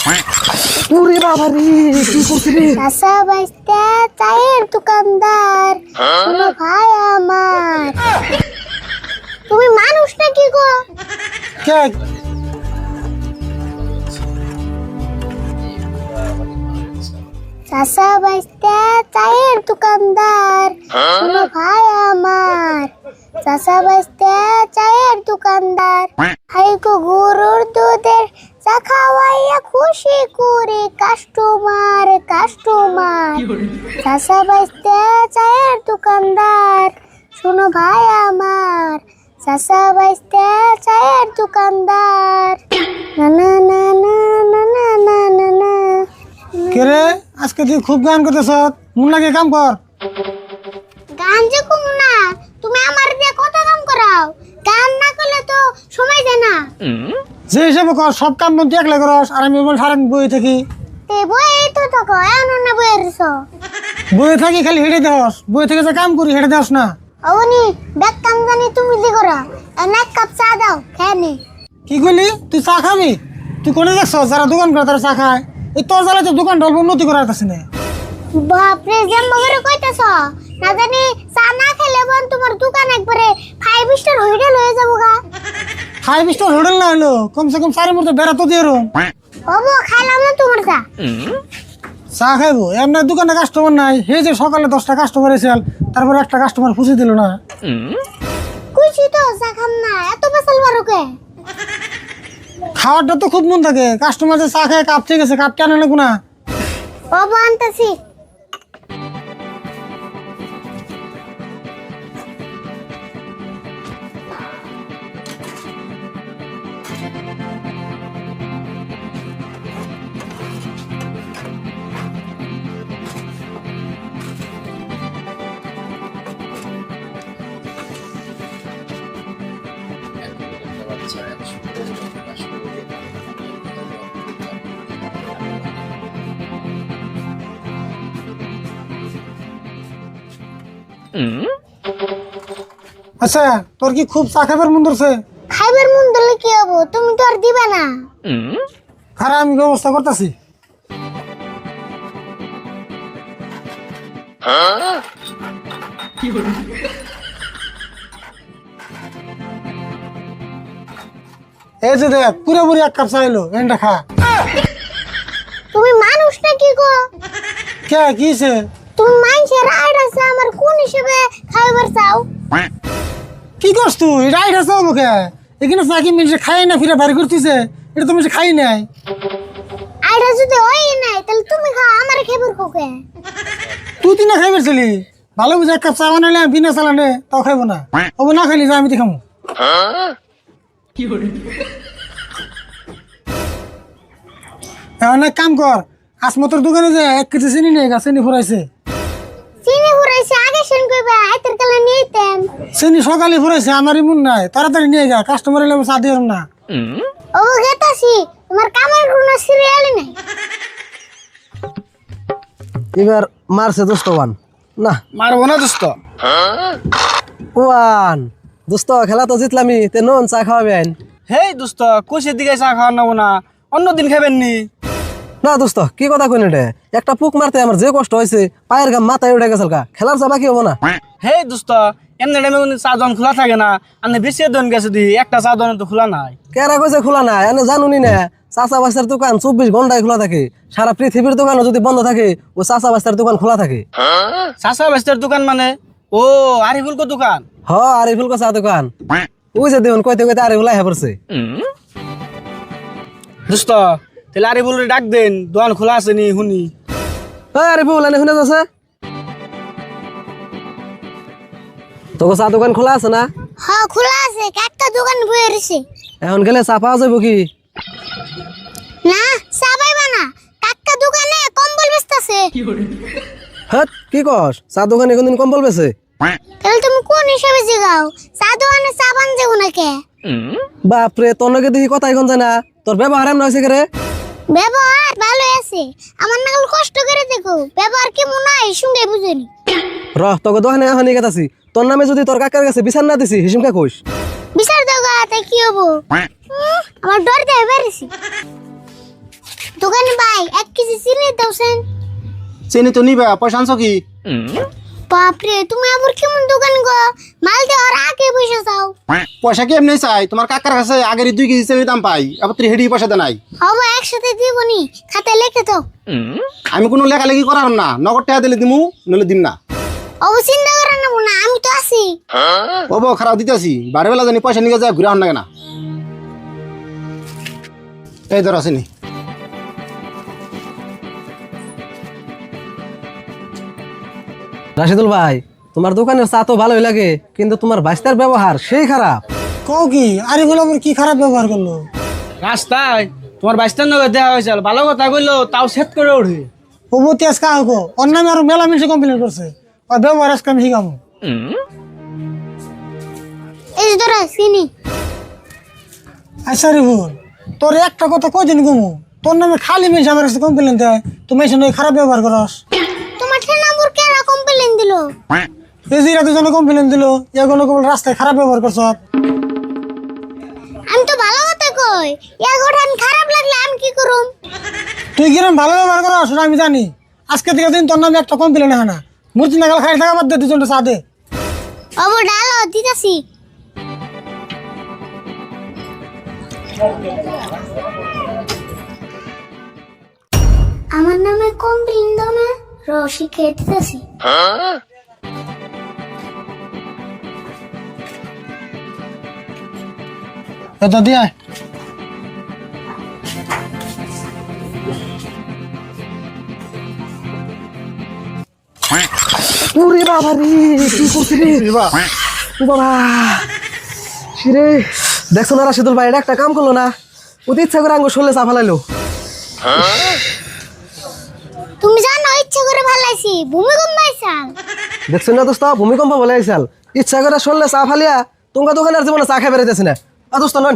ওরে বাবা রে, কি করছিস রে? চাচা বাইস্তা চায়ের দোকানদার, শোনো ভাই আমার, তুমি মানুষ নাকি গো? কে? চাচা বাইস্তা চায়ের দোকানদার, শোনো ভাই আমার, চাচা বাইস্তা চায়ের দোকানদার, হাই গো গরুর দুধের চা খাওয়াইয়া খুশি করে কাস্টমার কাস্টমার। চাচা বাইস্তা চায়ের দোকানদার, শোনো ভাই আমার, চাচা বাইস্তা চায়ের দোকানদার। না না না না না না না না না। কে রে, আজকে তুই খুব গান করতেছ, মন লাগে কাম কর। গান যে কমু না, তুমি আমার দিয়ে কত কাম করাও, গান না করলে তো সময় যায় না। যে হিসাবে কর, সব কাম বন্ধু একলা করস, আর আমি সারাদিন বই থাকি। তে বই তো থাকো, এমন না বই এরছ। বই থাকি খালি হেঁটে দেওয়াস, বই থেকে যে কাম করি হেঁটে দেওয়াস না। অবনি দেখ কাম জানি তুমি দি করো, এক কাপ চা দাও খেয়ে নি। কি করলি? তুই চা খাবি? তুই কোনে দেখছ যারা দোকান করে তারা চা খায়? এই তোর জ্বালায় তো দোকান অল্প উন্নতি করার কাছে না। বাপরে জাম্বা করে কইতাছ, না জানি চা না খেলে বোন তোমার দোকান একবারে 5 স্টার হোটেল হয়ে যাবো গা। 5 স্টার হোটেল না হলো কমসে কম 4 মধ্যে বেড়া তো দিয়ে রুম। ওবো খাইলাম না তোমার চা। চা খাইবো এমনি দোকানে কাস্টমার নাই, হে যে সকালে 10টা কাস্টমার এসেল, তারপর একটা কাস্টমার খুশি দিল না। কইছি তো চা খাম না, এত পেছাল বারো কে? খাওয়ারটা তো খুব মন থাকে, কাস্টমার যে চা খায় কাপ ঠিক আছে, কাপ টানে না কোনা। ওবো আনতাছি। আচ্ছা, তোর কি খুব চা খাবার মন ধরছে? খাইবার মন দিলে কি হবো, তুমি তো আর দিবে না। খারাপ, আমি ব্যবস্থা করতেছি। এই যে দেখ, পুরোপুরি 1 কাপ চা এলো, এটা খা। তুমি মানুষ নাকি গো? কে কিছে? তুমি মানুষের আইড আছে, আমার কোন হিসেবে খাইবার চাও? কি করছ তুই? রাইট আছে মুখে এখানে চা কি মিনিটে খাই না ফিরে বাড়ি করতেছে, এটা তুমি খাই নাই। আইডা যদি হয় নাই তাহলে তুমি খাও, আমার খাইবার কোকে। তুই তিনা খাইবার ছিলি, ভালো বুঝে 1 কাপ চা বানালে বিনা চালানে তাও খাইবো না। ও না খাইলি যা আমি খামো। এখন এক কাম কর, আসমতর দোকানে যে 1 কেজি চিনি নিয়ে গা, চিনি ফুরাইছে। চিনি ফুরাইছে আগে শুন কইবা, আইতের কালে নিতেন। চিনি সকালে ফুরাইছে, আমারই মন নাই, তাড়াতাড়ি নিয়ে গা, কাস্টমার এলে চা দিও না। ও গেতাছি, তোমার কামের কোনো সিরিয়ালই নাই। এবার মারছে দোস্ত ওয়ান না মারবো না দোস্ত। ওয়ান দোস্ত খেলা তো জিতলামি, তে নন চা খাওয়াবেন? হেই দোস্ত, কোষের দিকে চা খাওয়া নেবো না, অন্য দিন খাবেন নি? না দোস্ত কি কথা কইন, এটা একটা পুক মারতে আমার যে কষ্ট হয়েছে, পায়ের গাম মাথায় উঠে গেছে, খেলার চা বাকি হবো না। হেই দোস্ত, এমনি টাইমে কিন্তু চা দোকান খোলা থাকে না, আপনি বেশি দোকান গেছে দি, একটা চা দোকান তো খোলা নাই। কেরা কইছে খোলা নাই? এনে জানুনি না, চাচা বাস্তার দোকান 24 ঘন্টায় খোলা থাকে। সারা পৃথিবীর দোকানও যদি বন্ধ থাকে, ও চাচা বাস্তার দোকান খোলা থাকে। চাচা বেস্তের দোকান মানে? ও আরিফুল কো দোকান? হ আরিফুল চা দোকান। ওই যে দেখুন কইতে কইতে আরিফুল আইয়া পড়ছে। দোস্ত তাহলে আরিফুল ডাক দেন, দোকান খোলা আছে নি শুনি। হ্যাঁ আরিফুল এনে শুনে যাচ্ছে, তোকে চা দোকান খোলা আছে না? হ্যাঁ খোলা আছে, একটা দোকান বয়ে রইছে। এখন গেলে চা পাওয়া যাবো কি? না চা পাইবা না, কাকা দোকানে কম্বল বেচতাছে। হ্যাঁ কি কস, চা দোকানে কোনদিন কম্বল বেছে? তাহলে তুমি কোন হিসেবে জিগাও, চা দোকানে চা বান যাবো নাকি? বাপরে, তোর নাকি দেখি কথা এখন যায় না, তোর ব্যবহার এমন হয়েছে রে? ব্যবহার ভালো আছে, আমার নাগাল কষ্ট করে দেখো, ব্যবহার কেমন হয় সঙ্গে বুঝেনি। রহ তোকে দোকানে এখনই গেতাছি, তোর নামে যদি তোর কাকার কাছে বিচার না দিছি হিসুমকা কইস। বিচার দেওয়া তাই কি হবো? আমার ডর দেয় বেরিয়েছি। দোকানে ভাই 1 কেজি চিনি দাওছেন। চিনি তো নিবা, পয়সা আনছো কি? বাপরে তুমি আবার কেমন দোকান গো, মাল দেওয়ার আগে পয়সা চাও। পয়সা কি এমনি চাই? তোমার কাকার কাছে আগের 2 কেজি চিনির দাম পাই, আবার তুই হেডি পয়সা দেয় নাই। হবো একসাথে দিবনি, খাতায় লিখে দাও। আমি কোনো লেখালেখি করার না, নগদ টাকা দিলে দিমু, নইলে দিম না। অবো চিন্তা করে না, আমি তো আছি। ওবো খারাপ দিতেছি, বাড়ি বেলা জানি পয়সা নিয়ে যায় ঘুরে আন লাগে না। এই ধর আসেনি। রাশিদুল ভাই, তোমার দোকানের চা তো ভালোই লাগে, কিন্তু তোমার বাইস্তার ব্যবহার সেই খারাপ। কও কি? আরিফুল আবার কি খারাপ ব্যবহার করলো? রাস্তায় তোমার বাইস্তার নগর দেওয়া হয়েছিল, ভালো কথা কইলো তাও সেট করে ওঠে। প্রভতি আজকে আহো, ওর নামে আরো মেলা মিশে কমপ্লেন করছে, ওর ব্যবহার আজকে আমি শিখামো। এই যে ধরো চিনি। আচ্ছা আরিফুল, তোর একটা কথা কদিন কমু, তোর নামে খালি মিশে আমার কাছে কমপ্লেন দেয়, তুমি এসে নয় খারাপ ব্যবহার করস। তোমার ঠেনামুর কেরা কমপ্লেন দিল? এই যে এরা দুজনে কমপ্লেন দিল, এগুলো কেবল রাস্তায় খারাপ ব্যবহার করছ। আমি তো ভালো কথা কই, আমি খারাপ লাগলে আমি কি করুম? তুই কিরম ভালো ব্যবহার করস সেটা আমি জানি। আজকে থেকে দিন তোর নামে একটা কমপ্লেন হয় না, মূর্তি নাগাল খাই থাকা বাদ দে, দুজনটা চা দে। অবো ডালো দিতাছি। আমার নামে কমপ্লেন দাও না, রসি খেয়ে দিতাছি। এটা দিয়ে ওরে বাবা রে, কি করছিস রে? ও বাবা, শিরে, দেখছো না রাশিদুল ভাই, এটা একটা কাম করলো না, ওদের ইচ্ছা করে আঙ্গুর শরীরে চা ফালাইলো। তুমি জানো ইচ্ছে করে ভালাইছি, ভূমিকম্প আইসাল। দেখছো না দোস্ত, ভূমিকম্প বলে আইসাল, ইচ্ছা করে শরীরে চা ফালিয়া তোমার দোকানের জীবনে চা খাই বেড়াইতেছি না। দোস্ত নন